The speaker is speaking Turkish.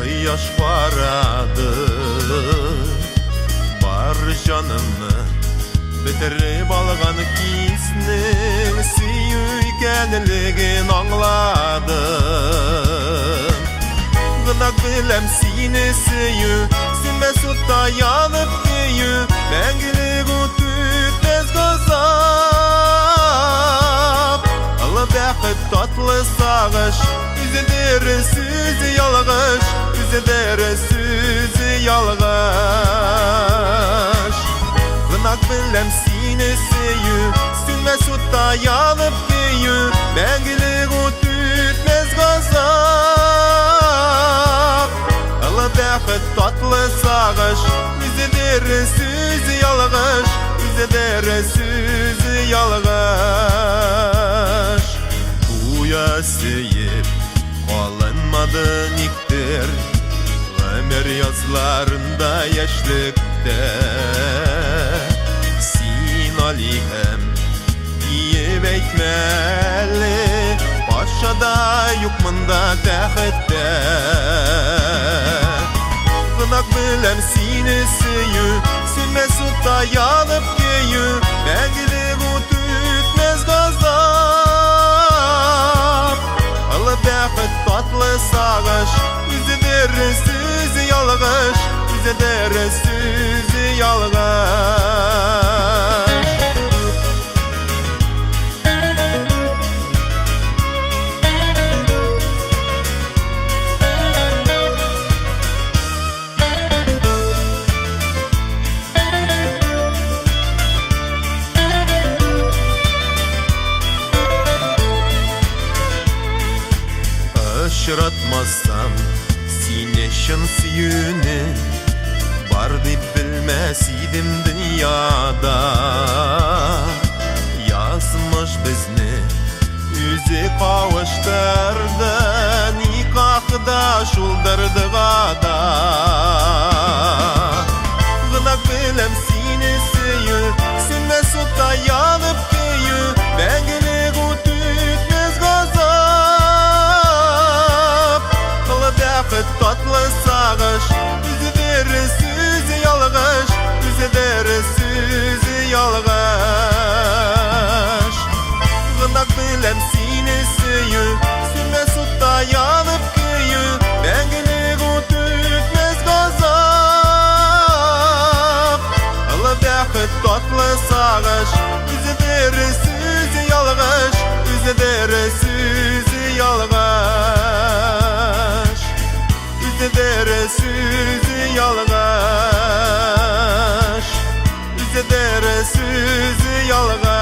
yaş varadı. Bar canımı bitirip algan kisnin süygenligin anladım. Gınak bilem seni süyü, sümme sutta yanıp güyü, mengilik utütmez gazap. Alı bakıp tatlı sağış, üzüdür süzü yalgış, üzüdür süzü yalgış. Gınak bilem seni süyü, sümme sutta yanıp güyü, mengilik utütmez gazap. Alı bakıp tatlı sağış, üzüdür süzü yalgış, üzüdür süzü yalgış. Buya seyip kalınmadı niktir, ömür yazlarında yaşlıkta. Sin aleyhem diyip eğitmeli, başada yukmunda tehitte. Gınak bilem seni süyü, sümme sutta yanıp güyü, mengilik utütmez gazap. Alı bakıp tatlı sağış, üzüdür süzü yalgış, üzüdür süzü yalgış. Aşıratmazsam sine şın süyünü, var dip bilmesiydim dünyada. Yazmış bizni yüzü kavuşturdu, nikahda şuldurdu gada. Gınak bilem seni süyü, sümme sutta yanıp güyü, mengilik utütmez gazap. Bakıp tatlı sağış, üzüdür süzü yalgış, üzüdür süzü yalgış. Gınak bilem seni süyü, sümme sutta yanıp güyü, mengilik utütmez gazap. Alı bakıp tatlı sağış, üzüdür süzü yalgış, üzüdür süzü yalgış. Üzüdür süzü yalgış, üzüdür süzü yalgış.